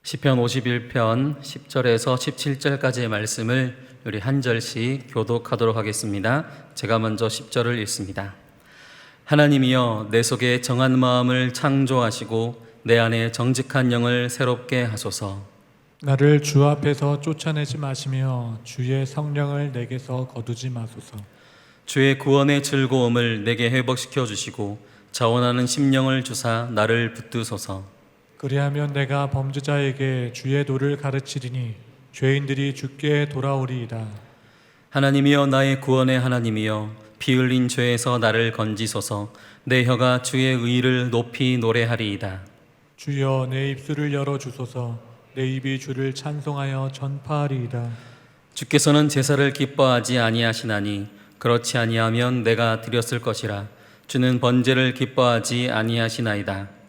시편 51편 10절에서 17절까지의 말씀을 우리 한 절씩 교독하도록 하겠습니다. 제가 먼저 10절을 읽습니다. 하나님이여, 내 속에 정한 마음을 창조하시고 내 안에 정직한 영을 새롭게 하소서. 나를 주 앞에서 쫓아내지 마시며 주의 성령을 내게서 거두지 마소서. 주의 구원의 즐거움을 내게 회복시켜 주시고 자원하는 심령을 주사 나를 붙드소서. 그리하면 내가 범죄자에게 주의 도를 가르치리니 죄인들이 주께 돌아오리이다. 하나님이여, 나의 구원의 하나님이여, 피 흘린 죄에서 나를 건지소서. 내 혀가 주의 의를 높이 노래하리이다. 주여, 내 입술을 열어주소서. 내 입이 주를 찬송하여 전파하리이다. 주께서는 제사를 기뻐하지 아니하시나니 그렇지 아니하면 내가 드렸을 것이라. 주는 번제를 기뻐하지 아니하시나이다.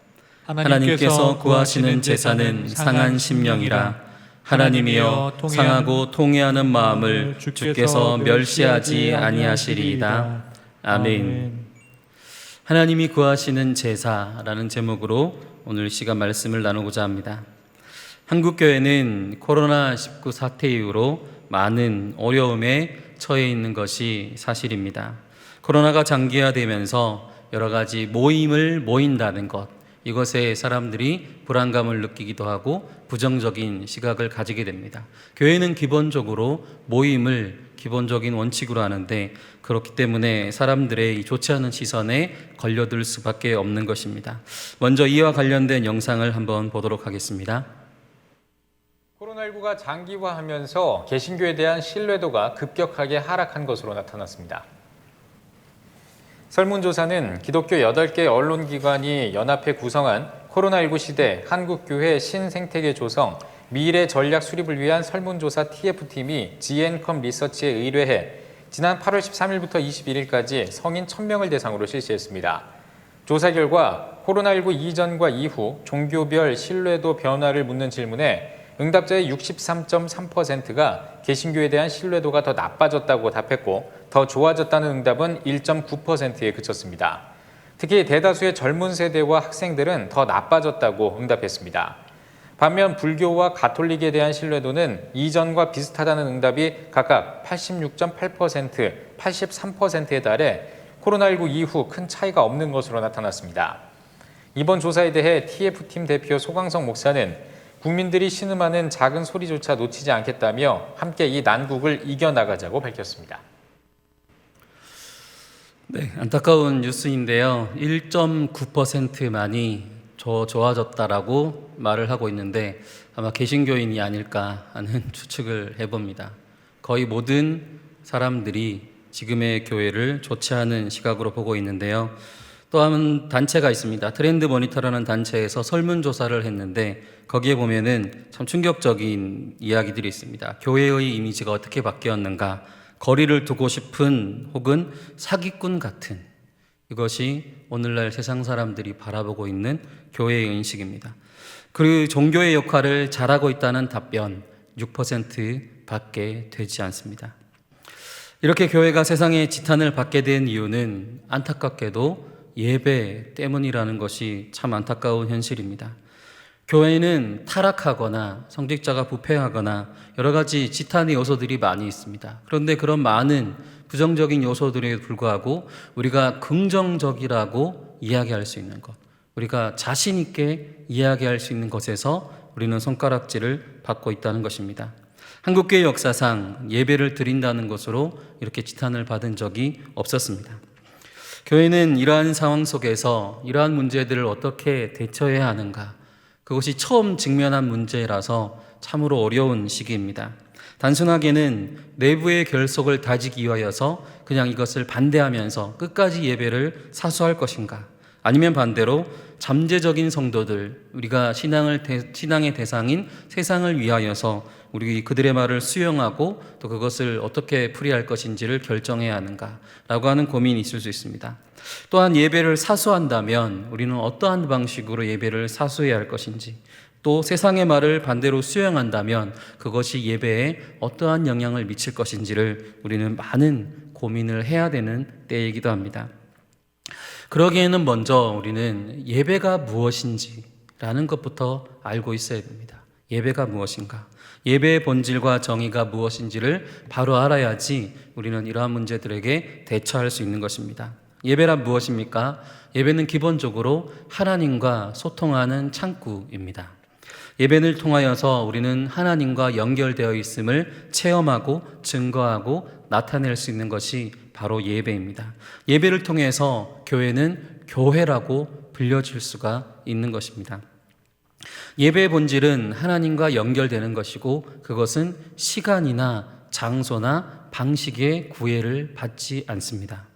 하나님께서 구하시는 제사는 상한 심령이라. 하나님이여, 상하고 통회하는 마음을 주께서 멸시하지 아니하시리이다. 아멘. 하나님이 구하시는 제사라는 제목으로 오늘 시간 말씀을 나누고자 합니다. 한국교회는 코로나19 사태 이후로 많은 어려움에 처해 있는 것이 사실입니다. 코로나가 장기화되면서 여러 가지 모임을 모인다는 것, 이것에 사람들이 불안감을 느끼기도 하고 부정적인 시각을 가지게 됩니다. 교회는 기본적으로 모임을 기본적인 원칙으로 하는데, 그렇기 때문에 사람들의 이 좋지 않은 시선에 걸려들 수밖에 없는 것입니다. 먼저 이와 관련된 영상을 한번 보도록 하겠습니다. 코로나19가 장기화하면서 개신교에 대한 신뢰도가 급격하게 하락한 것으로 나타났습니다. 설문조사는 기독교 8개 언론기관이 연합해 구성한 코로나19 시대 한국교회 신생태계 조성 미래 전략 수립을 위한 설문조사 TF팀이 GN컴 리서치에 의뢰해 지난 8월 13일부터 21일까지 성인 1000명을 대상으로 실시했습니다. 조사 결과 코로나19 이전과 이후 종교별 신뢰도 변화를 묻는 질문에 응답자의 63.3%가 개신교에 대한 신뢰도가 더 나빠졌다고 답했고, 더 좋아졌다는 응답은 1.9%에 그쳤습니다. 특히 대다수의 젊은 세대와 학생들은 더 나빠졌다고 응답했습니다. 반면 불교와 가톨릭에 대한 신뢰도는 이전과 비슷하다는 응답이 각각 86.8%, 83%에 달해 코로나19 이후 큰 차이가 없는 것으로 나타났습니다. 이번 조사에 대해 TF팀 대표 소강성 목사는 국민들이 신음하는 작은 소리조차 놓치지 않겠다며 함께 이 난국을 이겨나가자고 밝혔습니다. 네, 안타까운 뉴스인데요. 1.9%만이 좋아졌다라고 말을 하고 있는데 아마 개신교인이 아닐까 하는 추측을 해봅니다. 거의 모든 사람들이 지금의 교회를 좋지 않은 시각으로 보고 있는데요. 또 한 단체가 있습니다. 트렌드 모니터라는 단체에서 설문조사를 했는데 거기에 보면은 참 충격적인 이야기들이 있습니다. 교회의 이미지가 어떻게 바뀌었는가, 거리를 두고 싶은 혹은 사기꾼 같은, 이것이 오늘날 세상 사람들이 바라보고 있는 교회의 인식입니다. 그 종교의 역할을 잘하고 있다는 답변 6%밖에 되지 않습니다. 이렇게 교회가 세상의 지탄을 받게 된 이유는 안타깝게도 예배 때문이라는 것이 참 안타까운 현실입니다. 교회는 타락하거나 성직자가 부패하거나 여러 가지 지탄의 요소들이 많이 있습니다. 그런데 그런 많은 부정적인 요소들에 불구하고 우리가 긍정적이라고 이야기할 수 있는 것, 우리가 자신 있게 이야기할 수 있는 것에서 우리는 손가락질을 받고 있다는 것입니다. 한국교회 역사상 예배를 드린다는 것으로 이렇게 지탄을 받은 적이 없었습니다. 교회는 이러한 상황 속에서 이러한 문제들을 어떻게 대처해야 하는가, 그것이 처음 직면한 문제라서 참으로 어려운 시기입니다. 단순하게는 내부의 결속을 다지기 위하여서 그냥 이것을 반대하면서 끝까지 예배를 사수할 것인가, 아니면 반대로 잠재적인 성도들, 우리가 신앙의 대상인 세상을 위하여서 우리 그들의 말을 수용하고 또 그것을 어떻게 풀이할 것인지를 결정해야 하는가라고 하는 고민이 있을 수 있습니다. 또한 예배를 사수한다면 우리는 어떠한 방식으로 예배를 사수해야 할 것인지, 또 세상의 말을 반대로 수용한다면 그것이 예배에 어떠한 영향을 미칠 것인지를 우리는 많은 고민을 해야 되는 때이기도 합니다. 그러기에는 먼저 우리는 예배가 무엇인지라는 것부터 알고 있어야 됩니다. 예배가 무엇인가? 예배의 본질과 정의가 무엇인지를 바로 알아야지 우리는 이러한 문제들에게 대처할 수 있는 것입니다. 예배란 무엇입니까? 예배는 기본적으로 하나님과 소통하는 창구입니다. 예배를 통하여서 우리는 하나님과 연결되어 있음을 체험하고 증거하고 나타낼 수 있는 것이 바로 예배입니다. 예배를 통해서 교회는 교회라고 불려질 수가 있는 것입니다. 예배의 본질은 하나님과 연결되는 것이고 그것은 시간이나 장소나 방식의 구애를 받지 않습니다.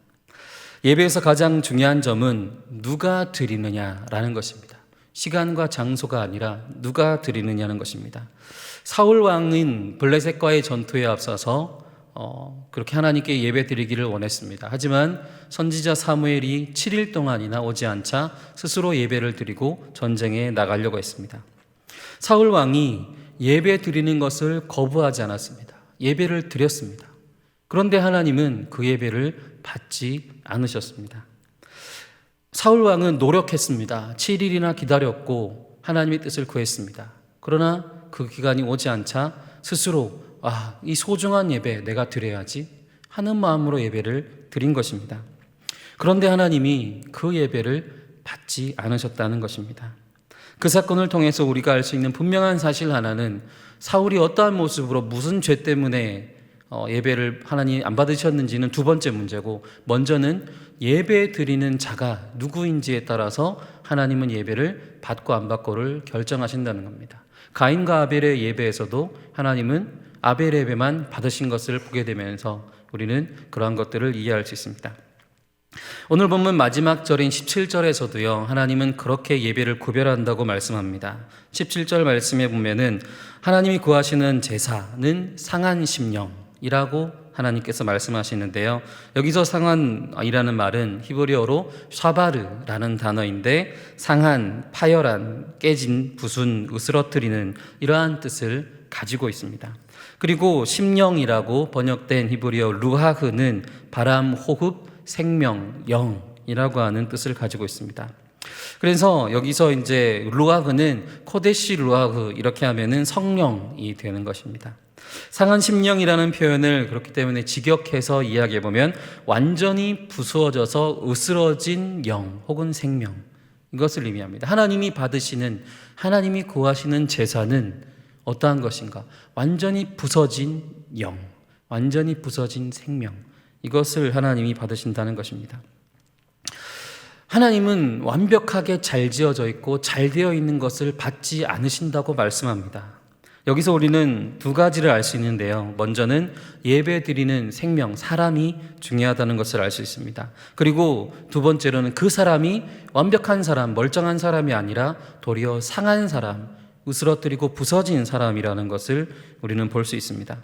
예배에서 가장 중요한 점은 누가 드리느냐라는 것입니다. 시간과 장소가 아니라 누가 드리느냐는 것입니다. 사울 왕은 블레셋과의 전투에 앞서서 그렇게 하나님께 예배 드리기를 원했습니다. 하지만 선지자 사무엘이 7일 동안이나 오지 않자 스스로 예배를 드리고 전쟁에 나가려고 했습니다. 사울 왕이 예배 드리는 것을 거부하지 않았습니다. 예배를 드렸습니다. 그런데 하나님은 그 예배를 받지 않으셨습니다. 사울 왕은 노력했습니다. 7일이나 기다렸고 하나님의 뜻을 구했습니다. 그러나 그 기간이 오지 않자 스스로 이 소중한 예배 내가 드려야지 하는 마음으로 예배를 드린 것입니다. 그런데 하나님이 그 예배를 받지 않으셨다는 것입니다. 그 사건을 통해서 우리가 알 수 있는 분명한 사실 하나는 사울이 어떠한 모습으로 무슨 죄 때문에 예배를 하나님 안 받으셨는지는 두 번째 문제고, 먼저는 예배 드리는 자가 누구인지에 따라서 하나님은 예배를 받고 안 받고를 결정하신다는 겁니다. 가인과 아벨의 예배에서도 하나님은 아벨의 예배만 받으신 것을 보게 되면서 우리는 그러한 것들을 이해할 수 있습니다. 오늘 본문 마지막 절인 17절에서도요, 하나님은 그렇게 예배를 구별한다고 말씀합니다. 17절 말씀에 보면은 하나님이 구하시는 제사는 상한 심령이라고 하나님께서 말씀하시는데요, 여기서 상한이라는 말은 히브리어로 샤바르라는 단어인데 상한, 파열한, 깨진, 부순, 으스러뜨리는 이러한 뜻을 가지고 있습니다. 그리고 심령이라고 번역된 히브리어 루하흐는 바람, 호흡, 생명, 영이라고 하는 뜻을 가지고 있습니다. 그래서 여기서 이제 루하흐는 코데시 루하흐 이렇게 하면은 성령이 되는 것입니다. 상한 심령이라는 표현을 그렇기 때문에 직역해서 이야기해 보면 완전히 부수어져서 으스러진 영 혹은 생명, 이것을 의미합니다. 하나님이 받으시는, 하나님이 구하시는 제사는 어떠한 것인가? 완전히 부서진 영, 완전히 부서진 생명, 이것을 하나님이 받으신다는 것입니다. 하나님은 완벽하게 잘 지어져 있고 잘 되어 있는 것을 받지 않으신다고 말씀합니다. 여기서 우리는 두 가지를 알 수 있는데요, 먼저는 예배 드리는 생명, 사람이 중요하다는 것을 알 수 있습니다. 그리고 두 번째로는 그 사람이 완벽한 사람, 멀쩡한 사람이 아니라 도리어 상한 사람, 으스러뜨리고 부서진 사람이라는 것을 우리는 볼 수 있습니다.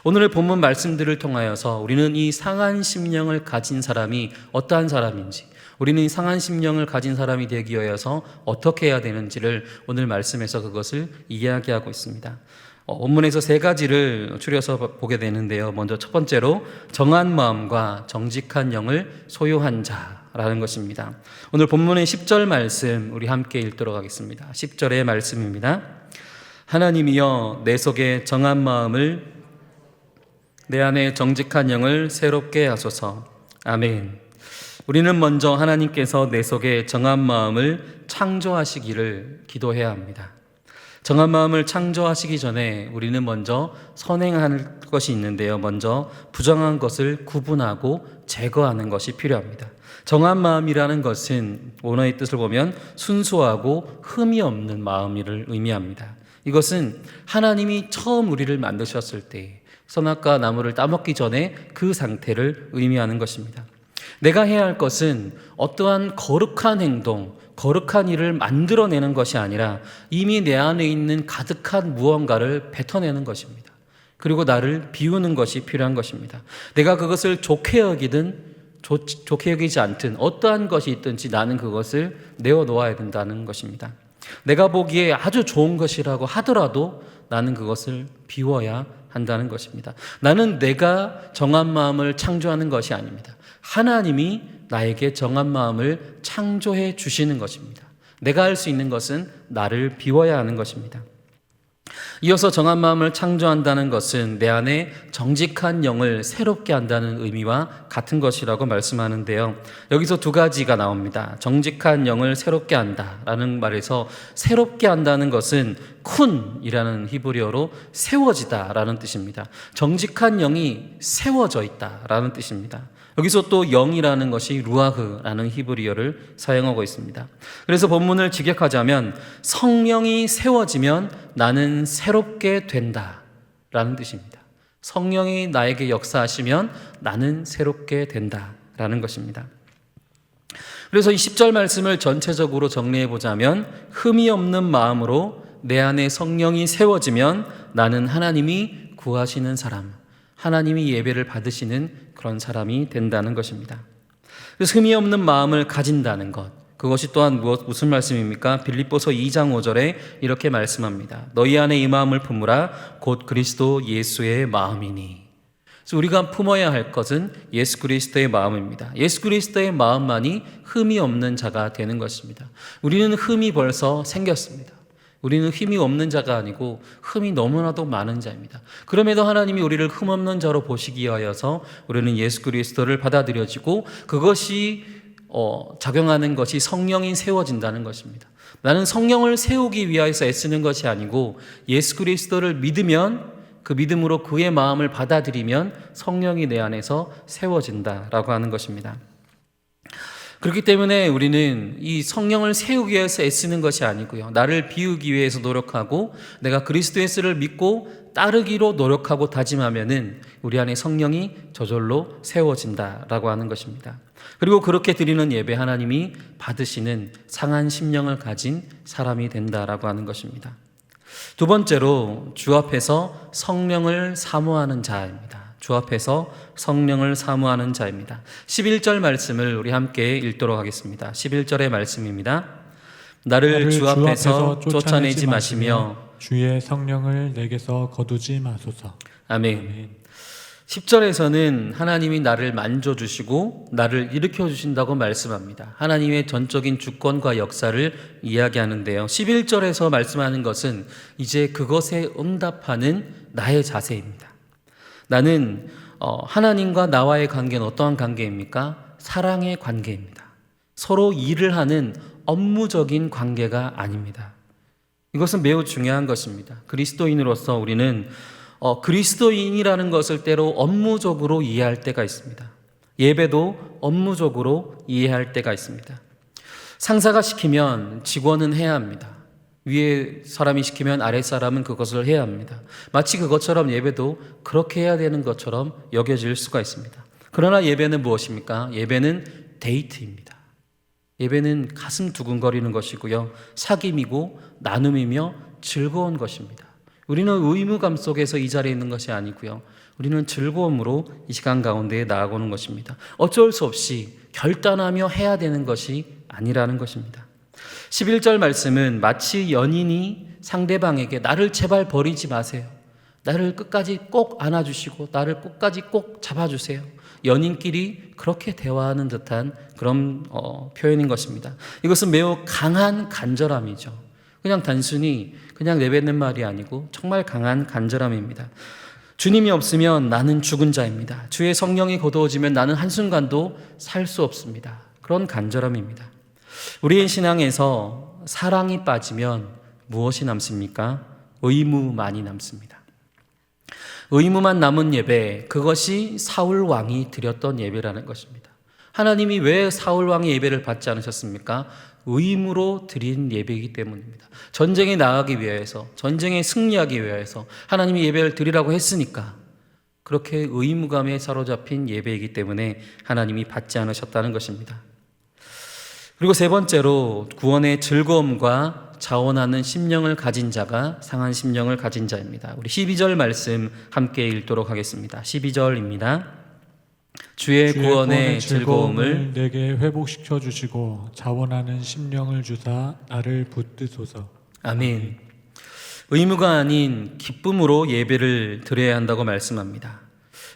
오늘의 본문 말씀들을 통하여서 우리는 이 상한 심령을 가진 사람이 어떠한 사람인지, 우리는 이 상한 심령을 가진 사람이 되기 위해서 어떻게 해야 되는지를 오늘 말씀에서 그것을 이야기하고 있습니다. 본문에서 세 가지를 추려서 보게 되는데요, 먼저 첫 번째로 정한 마음과 정직한 영을 소유한 자라는 것입니다. 오늘 본문의 10절 말씀 우리 함께 읽도록 하겠습니다. 10절의 말씀입니다. 하나님이여 내 속에 정한 마음을, 내 안에 정직한 영을 새롭게 하소서. 아멘. 우리는 먼저 하나님께서 내 속에 정한 마음을 창조하시기를 기도해야 합니다. 정한 마음을 창조하시기 전에 우리는 먼저 선행할 것이 있는데요, 먼저 부정한 것을 구분하고 제거하는 것이 필요합니다. 정한 마음이라는 것은 원어의 뜻을 보면 순수하고 흠이 없는 마음을 의미합니다. 이것은 하나님이 처음 우리를 만드셨을 때 선악과 나무를 따먹기 전에 그 상태를 의미하는 것입니다. 내가 해야 할 것은 어떠한 거룩한 행동, 거룩한 일을 만들어내는 것이 아니라 이미 내 안에 있는 가득한 무언가를 뱉어내는 것입니다. 그리고 나를 비우는 것이 필요한 것입니다. 내가 그것을 좋게 여기든 좋게 여기지 않든 어떠한 것이 있든지 나는 그것을 내어놓아야 된다는 것입니다. 내가 보기에 아주 좋은 것이라고 하더라도 나는 그것을 비워야 한다는 것입니다. 나는 내가 정한 마음을 창조하는 것이 아닙니다. 하나님이 나에게 정한 마음을 창조해 주시는 것입니다. 내가 할 수 있는 것은 나를 비워야 하는 것입니다. 이어서 정한 마음을 창조한다는 것은 내 안에 정직한 영을 새롭게 한다는 의미와 같은 것이라고 말씀하는데요. 여기서 두 가지가 나옵니다. 정직한 영을 새롭게 한다라는 말에서 새롭게 한다는 것은 쿤이라는 히브리어로 세워지다라는 뜻입니다. 정직한 영이 세워져 있다라는 뜻입니다. 여기서 또 영이라는 것이 루아흐라는 히브리어를 사용하고 있습니다. 그래서 본문을 직역하자면 성령이 세워지면 나는 새롭게 된다라는 뜻입니다. 성령이 나에게 역사하시면 나는 새롭게 된다라는 것입니다. 그래서 이 10절 말씀을 전체적으로 정리해 보자면 흠이 없는 마음으로 내 안에 성령이 세워지면 나는 하나님이 구하시는 사람, 하나님이 예배를 받으시는 그런 사람이 된다는 것입니다. 그래서 흠이 없는 마음을 가진다는 것, 그것이 또한 무슨 말씀입니까? 빌립보서 2장 5절에 이렇게 말씀합니다. 너희 안에 이 마음을 품으라 곧 그리스도 예수의 마음이니. 그래서 우리가 품어야 할 것은 예수 그리스도의 마음입니다. 예수 그리스도의 마음만이 흠이 없는 자가 되는 것입니다. 우리는 흠이 벌써 생겼습니다. 우리는 흠이 없는 자가 아니고 흠이 너무나도 많은 자입니다. 그럼에도 하나님이 우리를 흠 없는 자로 보시기 위하여서 우리는 예수 그리스도를 받아들여지고 그것이 작용하는 것이 성령이 세워진다는 것입니다. 나는 성령을 세우기 위하여서 애쓰는 것이 아니고 예수 그리스도를 믿으면 그 믿음으로 그의 마음을 받아들이면 성령이 내 안에서 세워진다라고 하는 것입니다. 그렇기 때문에 우리는 이 성령을 세우기 위해서 애쓰는 것이 아니고요. 나를 비우기 위해서 노력하고 내가 그리스도 예수를 믿고 따르기로 노력하고 다짐하면은 우리 안에 성령이 저절로 세워진다라고 하는 것입니다. 그리고 그렇게 드리는 예배 하나님이 받으시는 상한 심령을 가진 사람이 된다라고 하는 것입니다. 두 번째로 주 앞에서 성령을 사모하는 자입니다. 주 앞에서 성령을 사모하는 자입니다. 11절 말씀을 우리 함께 읽도록 하겠습니다. 11절의 말씀입니다. 나를 주 앞에서 쫓아내지 마시며 주의 성령을 내게서 거두지 마소서. 아멘. 10절에서는 하나님이 나를 만져주시고 나를 일으켜주신다고 말씀합니다. 하나님의 전적인 주권과 역사를 이야기하는데요. 11절에서 말씀하는 것은 이제 그것에 응답하는 나의 자세입니다. 나는 하나님과 나와의 관계는 어떠한 관계입니까? 사랑의 관계입니다. 서로 일을 하는 업무적인 관계가 아닙니다. 이것은 매우 중요한 것입니다. 그리스도인으로서 우리는 그리스도인이라는 것을 때로 업무적으로 이해할 때가 있습니다. 예배도 업무적으로 이해할 때가 있습니다. 상사가 시키면 직원은 해야 합니다. 위에 사람이 시키면 아래 사람은 그것을 해야 합니다. 마치 그것처럼 예배도 그렇게 해야 되는 것처럼 여겨질 수가 있습니다. 그러나 예배는 무엇입니까? 예배는 데이트입니다. 예배는 가슴 두근거리는 것이고요. 사귐이고 나눔이며 즐거운 것입니다. 우리는 의무감 속에서 이 자리에 있는 것이 아니고요. 우리는 즐거움으로 이 시간 가운데에 나아가는 것입니다. 어쩔 수 없이 결단하며 해야 되는 것이 아니라는 것입니다. 11절 말씀은 마치 연인이 상대방에게 나를 제발 버리지 마세요. 나를 끝까지 꼭 안아주시고 나를 끝까지 꼭 잡아주세요. 연인끼리 그렇게 대화하는 듯한 그런 표현인 것입니다. 이것은 매우 강한 간절함이죠. 그냥 단순히 그냥 내뱉는 말이 아니고 정말 강한 간절함입니다. 주님이 없으면 나는 죽은 자입니다. 주의 성령이 거두어지면 나는 한순간도 살 수 없습니다. 그런 간절함입니다. 우리의 신앙에서 사랑이 빠지면 무엇이 남습니까? 의무만이 남습니다. 의무만 남은 예배, 그것이 사울 왕이 드렸던 예배라는 것입니다. 하나님이 왜 사울 왕의 예배를 받지 않으셨습니까? 의무로 드린 예배이기 때문입니다. 전쟁에 나가기 위해서, 전쟁에 승리하기 위해서 하나님이 예배를 드리라고 했으니까 그렇게 의무감에 사로잡힌 예배이기 때문에 하나님이 받지 않으셨다는 것입니다. 그리고 세 번째로 구원의 즐거움과 자원하는 심령을 가진 자가 상한 심령을 가진 자입니다. 우리 12절 말씀 함께 읽도록 하겠습니다. 12절입니다. 주의 구원의 즐거움을 내게 회복시켜 주시고 자원하는 심령을 주사 나를 붙드소서. 아멘. 의무가 아닌 기쁨으로 예배를 드려야 한다고 말씀합니다.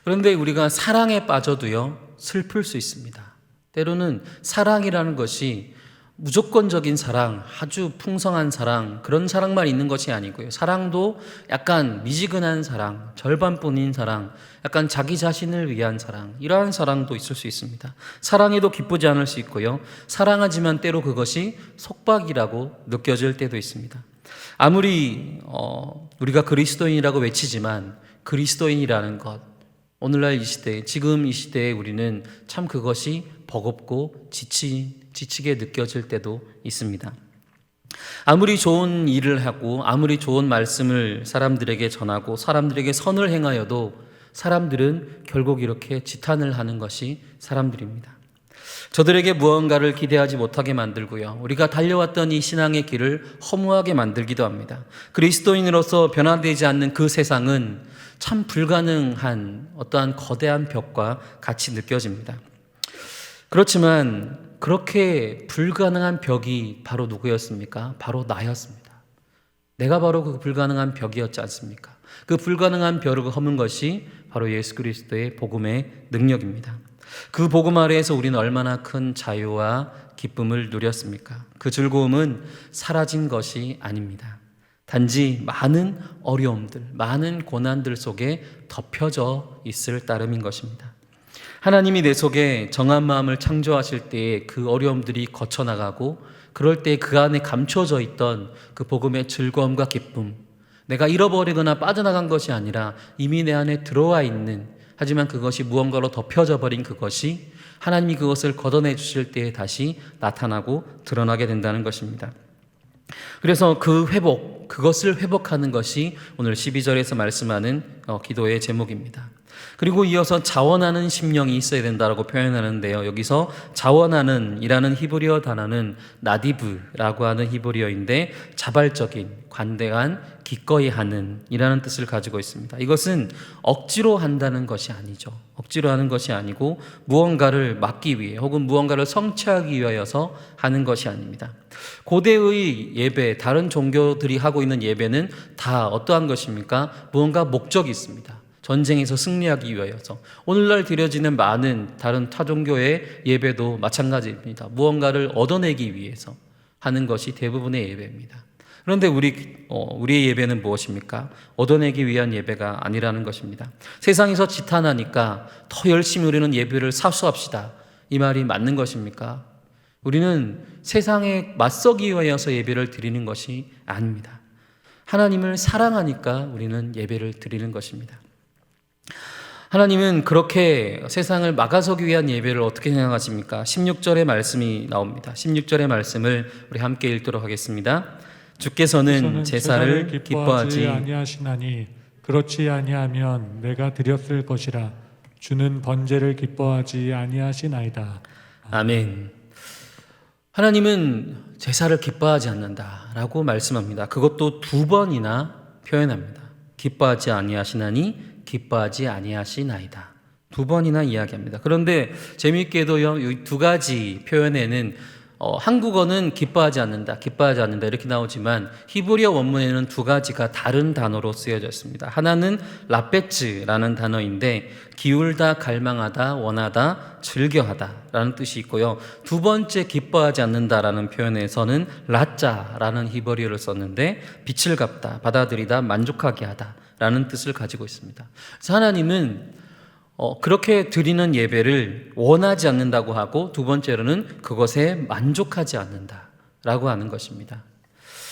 그런데 우리가 사랑에 빠져도요 슬플 수 있습니다. 때로는 사랑이라는 것이 무조건적인 사랑, 아주 풍성한 사랑, 그런 사랑만 있는 것이 아니고요. 사랑도 약간 미지근한 사랑, 절반뿐인 사랑, 약간 자기 자신을 위한 사랑, 이러한 사랑도 있을 수 있습니다. 사랑에도 기쁘지 않을 수 있고요. 사랑하지만 때로 그것이 속박이라고 느껴질 때도 있습니다. 아무리 우리가 그리스도인이라고 외치지만 그리스도인이라는 것, 오늘날 이 시대, 지금 이 시대에 우리는 참 그것이 버겁고 지치게 느껴질 때도 있습니다. 아무리 좋은 일을 하고 아무리 좋은 말씀을 사람들에게 전하고 사람들에게 선을 행하여도 사람들은 결국 이렇게 지탄을 하는 것이 사람들입니다. 저들에게 무언가를 기대하지 못하게 만들고요. 우리가 달려왔던 이 신앙의 길을 허무하게 만들기도 합니다. 그리스도인으로서 변화되지 않는 그 세상은 참 불가능한 어떠한 거대한 벽과 같이 느껴집니다. 그렇지만 그렇게 불가능한 벽이 바로 누구였습니까? 바로 나였습니다. 내가 바로 그 불가능한 벽이었지 않습니까? 그 불가능한 벽을 허문 것이 바로 예수 그리스도의 복음의 능력입니다. 그 복음 아래에서 우리는 얼마나 큰 자유와 기쁨을 누렸습니까? 그 즐거움은 사라진 것이 아닙니다. 단지 많은 어려움들, 많은 고난들 속에 덮여져 있을 따름인 것입니다. 하나님이 내 속에 정한 마음을 창조하실 때에 그 어려움들이 거쳐나가고 그럴 때 그 안에 감춰져 있던 그 복음의 즐거움과 기쁨, 내가 잃어버리거나 빠져나간 것이 아니라 이미 내 안에 들어와 있는, 하지만 그것이 무언가로 덮여져 버린 그것이 하나님이 그것을 걷어내 주실 때에 다시 나타나고 드러나게 된다는 것입니다. 그래서 그 회복, 그것을 회복하는 것이 오늘 12절에서 말씀하는 기도의 제목입니다. 그리고 이어서 자원하는 심령이 있어야 된다고 표현하는데요. 여기서 자원하는 이라는 히브리어 단어는 나디브라고 하는 히브리어인데 자발적인, 관대한, 기꺼이 하는 이라는 뜻을 가지고 있습니다. 이것은 억지로 한다는 것이 아니죠. 억지로 하는 것이 아니고 무언가를 막기 위해 혹은 무언가를 성취하기 위하여서 하는 것이 아닙니다. 고대의 예배, 다른 종교들이 하고 있는 예배는 다 어떠한 것입니까? 무언가 목적이 있습니다. 전쟁에서 승리하기 위하여서. 오늘날 드려지는 많은 다른 타종교의 예배도 마찬가지입니다. 무언가를 얻어내기 위해서 하는 것이 대부분의 예배입니다. 그런데 우리의 예배는 무엇입니까? 얻어내기 위한 예배가 아니라는 것입니다. 세상에서 지탄하니까 더 열심히 우리는 예배를 사수합시다. 이 말이 맞는 것입니까? 우리는 세상에 맞서기 위하여서 예배를 드리는 것이 아닙니다. 하나님을 사랑하니까 우리는 예배를 드리는 것입니다. 하나님은 그렇게 세상을 막아서기 위한 예배를 어떻게 생각하십니까? 16절의 말씀이 나옵니다. 16절의 말씀을 우리 함께 읽도록 하겠습니다. 주께서는 제사를 기뻐하지 아니하시나니 그렇지 아니하면 내가 드렸을 것이라. 주는 번제를 기뻐하지 아니하시나이다. 아멘. 하나님은 제사를 기뻐하지 않는다라고 말씀합니다. 그것도 2번이나 표현합니다. 기뻐하지 아니하시나니 기뻐하지 아니하시나이다. 2번이나 이야기합니다. 그런데 재미있게도요, 이 2가지 표현에는 한국어는 기뻐하지 않는다 이렇게 나오지만 히브리어 원문에는 2가지가 다른 단어로 쓰여져 있습니다. 하나는 라페츠라는 단어인데 기울다, 갈망하다, 원하다, 즐겨하다 라는 뜻이 있고요. 2번째 기뻐하지 않는다라는 표현에서는 라짜라는 히브리어를 썼는데 빛을 갚다, 받아들이다, 만족하게 하다 라는 뜻을 가지고 있습니다. 그래서 하나님은 그렇게 드리는 예배를 원하지 않는다고 하고 2번째로는 그것에 만족하지 않는다라고 하는 것입니다.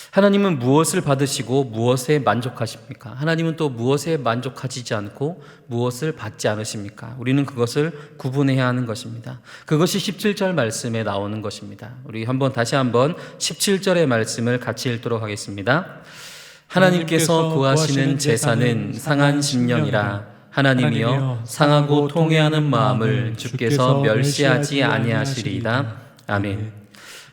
하나님은 무엇을 받으시고 무엇에 만족하십니까? 하나님은 또 무엇에 만족하시지 않고 무엇을 받지 않으십니까? 우리는 그것을 구분해야 하는 것입니다. 그것이 17절 말씀에 나오는 것입니다. 우리 다시 한번 17절의 말씀을 같이 읽도록 하겠습니다. 하나님께서 구하시는 제사는 상한 심령이라. 하나님이여 상하고 통회하는 마음을 주께서 멸시하지 아니하시리이다. 아멘.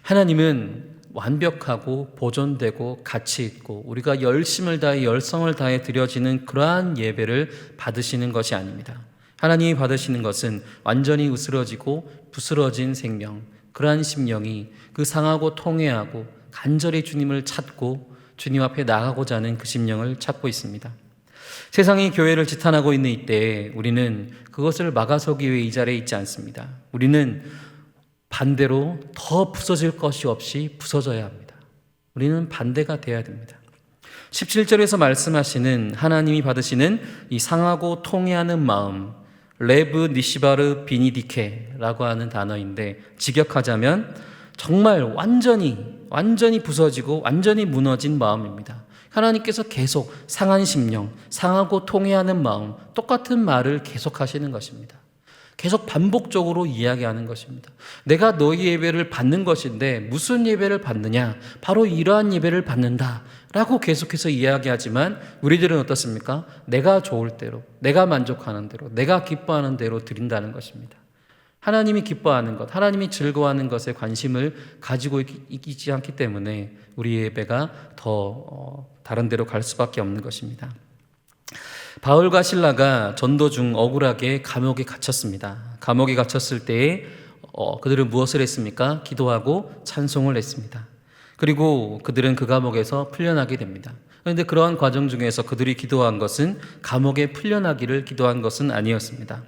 하나님은 완벽하고 보존되고 가치 있고 우리가 열심을 다해 열성을 다해 드려지는 그러한 예배를 받으시는 것이 아닙니다. 하나님이 받으시는 것은 완전히 으스러지고 부스러진 생명, 그러한 심령이 그 상하고 통회하고 간절히 주님을 찾고 주님 앞에 나가고자 하는 그 심령을 찾고 있습니다. 세상이 교회를 지탄하고 있는 이때에 우리는 그것을 막아서기 위해 이 자리에 있지 않습니다. 우리는 반대로 더 부서질 것이 없이 부서져야 합니다. 우리는 반대가 돼야 됩니다. 17절에서 말씀하시는 하나님이 받으시는 이 상하고 통회하는 마음, 레브 니시바르 비니디케라고 하는 단어인데, 직역하자면 정말 완전히 부서지고 완전히 무너진 마음입니다. 하나님께서 계속 상한 심령, 상하고 통회하는 마음, 똑같은 말을 계속 하시는 것입니다. 계속 반복적으로 이야기하는 것입니다. 내가 너희 예배를 받는 것인데 무슨 예배를 받느냐? 바로 이러한 예배를 받는다 라고 계속해서 이야기하지만 우리들은 어떻습니까? 내가 좋을 대로, 내가 만족하는 대로, 내가 기뻐하는 대로 드린다는 것입니다. 하나님이 기뻐하는 것, 하나님이 즐거워하는 것에 관심을 가지고 있지 않기 때문에 우리 예배가 더 다른 데로 갈 수밖에 없는 것입니다. 바울과 실라가 전도 중 억울하게 감옥에 gat혔습니다. 감옥에 갇혔을 때에 그들은 무엇을 했습니까? 기도하고 찬송을 했습니다. 그리고 그들은 그 감옥에서 풀려나게 됩니다. 그런데 그러한 과정 중에서 그들이 기도한 것은 감옥에 풀려나기를 기도한 것은 아니었습니다.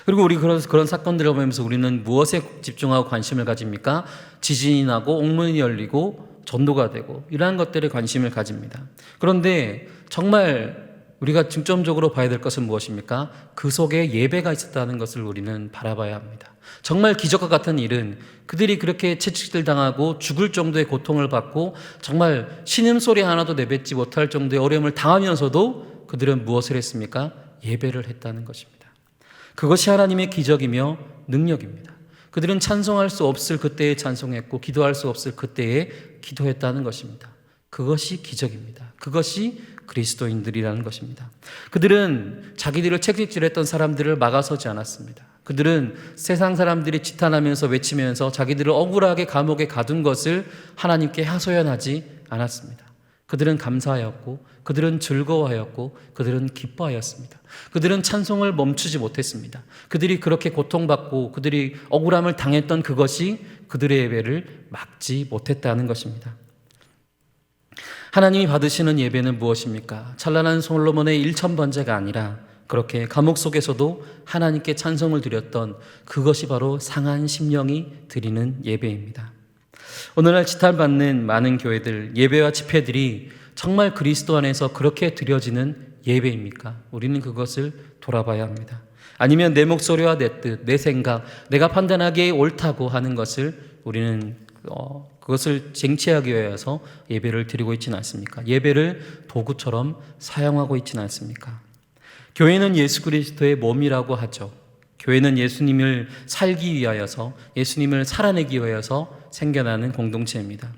그리고 우리 그런 사건들을 보면서 우리는 무엇에 집중하고 관심을 가집니까? 지진이 나고 옥문이 열리고 전도가 되고 이러한 것들에 관심을 가집니다. 그런데 정말 우리가 중점적으로 봐야 될 것은 무엇입니까? 그 속에 예배가 있었다는 것을 우리는 바라봐야 합니다. 정말 기적과 같은 일은 그들이 그렇게 채찍질 당하고 죽을 정도의 고통을 받고 정말 신음소리 하나도 내뱉지 못할 정도의 어려움을 당하면서도 그들은 무엇을 했습니까? 예배를 했다는 것입니다. 그것이 하나님의 기적이며 능력입니다. 그들은 찬송할 수 없을 그때에 찬송했고 기도할 수 없을 그때에 기도했다는 것입니다. 그것이 기적입니다. 그것이 그리스도인들이라는 것입니다. 그들은 자기들을 채찍질했던 사람들을 막아서지 않았습니다. 그들은 세상 사람들이 지탄하면서 외치면서 자기들을 억울하게 감옥에 가둔 것을 하나님께 하소연하지 않았습니다. 그들은 감사하였고 그들은 즐거워하였고 그들은 기뻐하였습니다. 그들은 찬송을 멈추지 못했습니다. 그들이 그렇게 고통받고 그들이 억울함을 당했던 그것이 그들의 예배를 막지 못했다는 것입니다. 하나님이 받으시는 예배는 무엇입니까? 찬란한 솔로몬의 1000번제가 아니라 그렇게 감옥 속에서도 하나님께 찬송을 드렸던 그것이 바로 상한 심령이 드리는 예배입니다. 오늘날 지탄받는 많은 교회들, 예배와 집회들이 정말 그리스도 안에서 그렇게 드려지는 예배입니까? 우리는 그것을 돌아봐야 합니다. 아니면 내 목소리와 내 뜻, 내 생각, 내가 판단하기에 옳다고 하는 것을 우리는 그것을 쟁취하기 위해서 예배를 드리고 있지는 않습니까? 예배를 도구처럼 사용하고 있지는 않습니까? 교회는 예수 그리스도의 몸이라고 하죠. 교회는 예수님을 살기 위하여서, 예수님을 살아내기 위하여서 생겨나는 공동체입니다.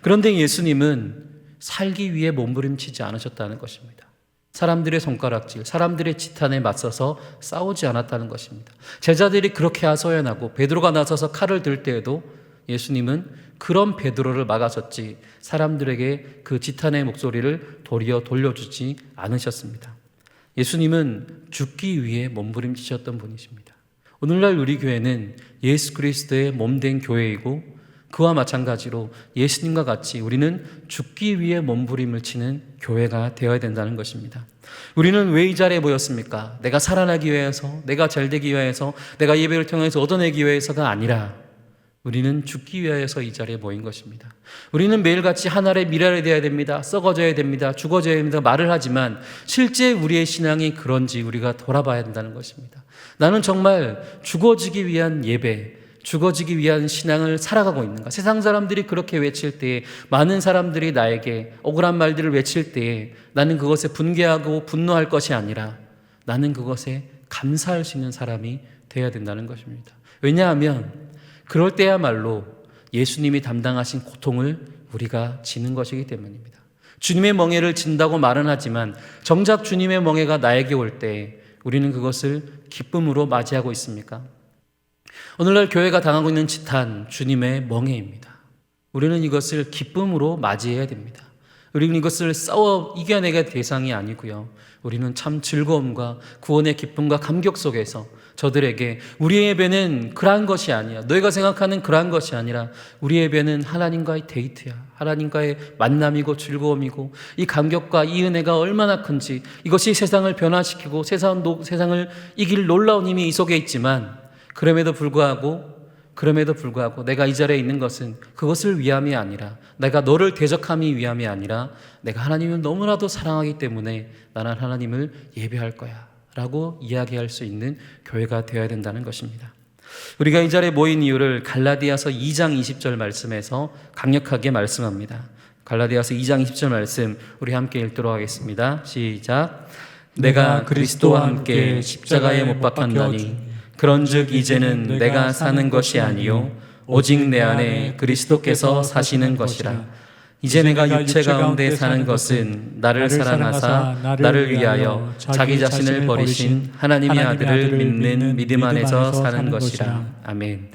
그런데 예수님은 살기 위해 몸부림치지 않으셨다는 것입니다. 사람들의 손가락질, 사람들의 지탄에 맞서서 싸우지 않았다는 것입니다. 제자들이 그렇게 하소연하고 베드로가 나서서 칼을 들 때에도 예수님은 그런 베드로를 막아섰지 사람들에게 그 지탄의 목소리를 도리어 돌려주지 않으셨습니다. 예수님은 죽기 위해 몸부림치셨던 분이십니다. 오늘날 우리 교회는 예수 그리스도의 몸된 교회이고 그와 마찬가지로 예수님과 같이 우리는 죽기 위해 몸부림을 치는 교회가 되어야 된다는 것입니다. 우리는 왜 이 자리에 모였습니까? 내가 살아나기 위해서, 내가 잘되기 위해서, 내가 예배를 통해서 얻어내기 위해서가 아니라 우리는 죽기 위해서 이 자리에 모인 것입니다. 우리는 매일같이 하늘의 미랄이 되어야 됩니다. 썩어져야 됩니다. 죽어져야 됩니다. 말을 하지만 실제 우리의 신앙이 그런지 우리가 돌아봐야 된다는 것입니다. 나는 정말 죽어지기 위한 예배, 죽어지기 위한 신앙을 살아가고 있는가? 세상 사람들이 그렇게 외칠 때에, 많은 사람들이 나에게 억울한 말들을 외칠 때에 나는 그것에 분개하고 분노할 것이 아니라 나는 그것에 감사할 수 있는 사람이 되어야 된다는 것입니다. 왜냐하면 그럴 때야말로 예수님이 담당하신 고통을 우리가 지는 것이기 때문입니다. 주님의 멍에를 진다고 말은 하지만 정작 주님의 멍에가 나에게 올 때 우리는 그것을 기쁨으로 맞이하고 있습니까? 오늘날 교회가 당하고 있는 지탄, 주님의 멍에입니다. 우리는 이것을 기쁨으로 맞이해야 됩니다. 우리는 이것을 싸워 이겨내게 대상이 아니고요. 우리는 참 즐거움과 구원의 기쁨과 감격 속에서 저들에게 우리의 예배는 그러한 것이 아니야, 너희가 생각하는 그러한 것이 아니라 우리의 예배는 하나님과의 데이트야, 하나님과의 만남이고 즐거움이고 이 감격과 이 은혜가 얼마나 큰지, 이것이 세상을 변화시키고 세상을 이길 놀라운 힘이 이 속에 있지만 그럼에도 불구하고 그럼에도 불구하고 내가 이 자리에 있는 것은 그것을 위함이 아니라, 내가 너를 대적함이 위함이 아니라 내가 하나님을 너무나도 사랑하기 때문에 나는 하나님을 예배할 거야 라고 이야기할 수 있는 교회가 되어야 된다는 것입니다. 우리가 이 자리에 모인 이유를 갈라디아서 2장 20절 말씀에서 강력하게 말씀합니다. 갈라디아서 2장 20절 말씀 우리 함께 읽도록 하겠습니다. 시작. 내가 그리스도와 함께 십자가에 못 박혔나니 그런즉 이제는 내가 사는 것이 아니요 오직 내 안에 그리스도께서 사시는 것이라. 이제 내가 육체 가운데 사는 것은 나를 사랑하사 나를 위하여 자기 자신을 버리신 하나님의 아들을 믿는 믿음 안에서 사는 것이라. 아멘.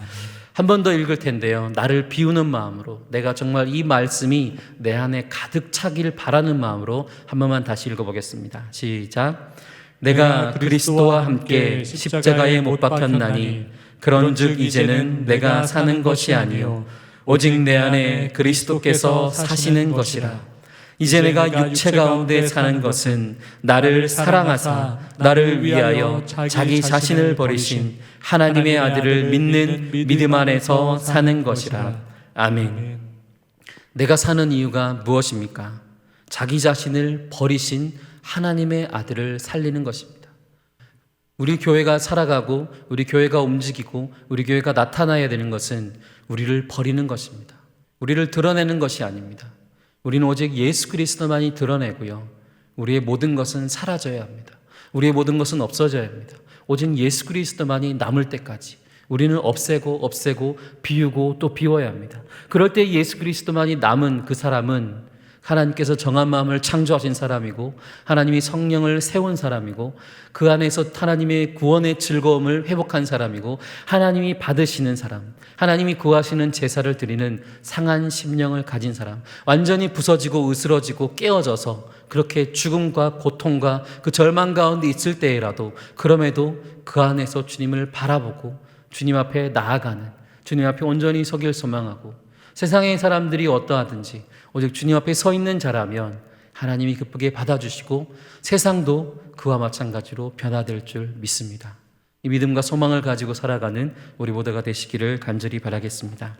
한 번 더 읽을 텐데요. 나를 비우는 마음으로, 내가 정말 이 말씀이 내 안에 가득 차기를 바라는 마음으로 한 번만 다시 읽어보겠습니다. 시작. 내가 그리스도와 함께 십자가에 못 박혔나니 그런즉 이제는 내가 사는 것이 아니요 오직 내 안에 그리스도께서 사시는 것이라. 이제 내가 육체 가운데 사는 것은 나를 사랑하사 나를 위하여 자기 자신을 버리신 하나님의 아들을 믿는 믿음 안에서 사는 것이라. 아멘. 내가 사는 이유가 무엇입니까? 자기 자신을 버리신 하나님의 아들을 살리는 것입니다. 우리 교회가 살아가고 우리 교회가 움직이고 우리 교회가 나타나야 되는 것은 우리를 버리는 것입니다. 우리를 드러내는 것이 아닙니다. 우리는 오직 예수 그리스도만이 드러내고요, 우리의 모든 것은 사라져야 합니다. 우리의 모든 것은 없어져야 합니다. 오직 예수 그리스도만이 남을 때까지 우리는 없애고 비우고 또 비워야 합니다. 그럴 때 예수 그리스도만이 남은 그 사람은 하나님께서 정한 마음을 창조하신 사람이고 하나님이 성령을 세운 사람이고 그 안에서 하나님의 구원의 즐거움을 회복한 사람이고 하나님이 받으시는 사람, 하나님이 구하시는 제사를 드리는 상한 심령을 가진 사람, 완전히 부서지고 으스러지고 깨어져서 그렇게 죽음과 고통과 그 절망 가운데 있을 때라도 그럼에도 그 안에서 주님을 바라보고 주님 앞에 나아가는, 주님 앞에 온전히 서길 소망하고 세상의 사람들이 어떠하든지 오직 주님 앞에 서 있는 자라면 하나님이 기쁘게 받아주시고 세상도 그와 마찬가지로 변화될 줄 믿습니다. 이 믿음과 소망을 가지고 살아가는 우리 모두가 되시기를 간절히 바라겠습니다.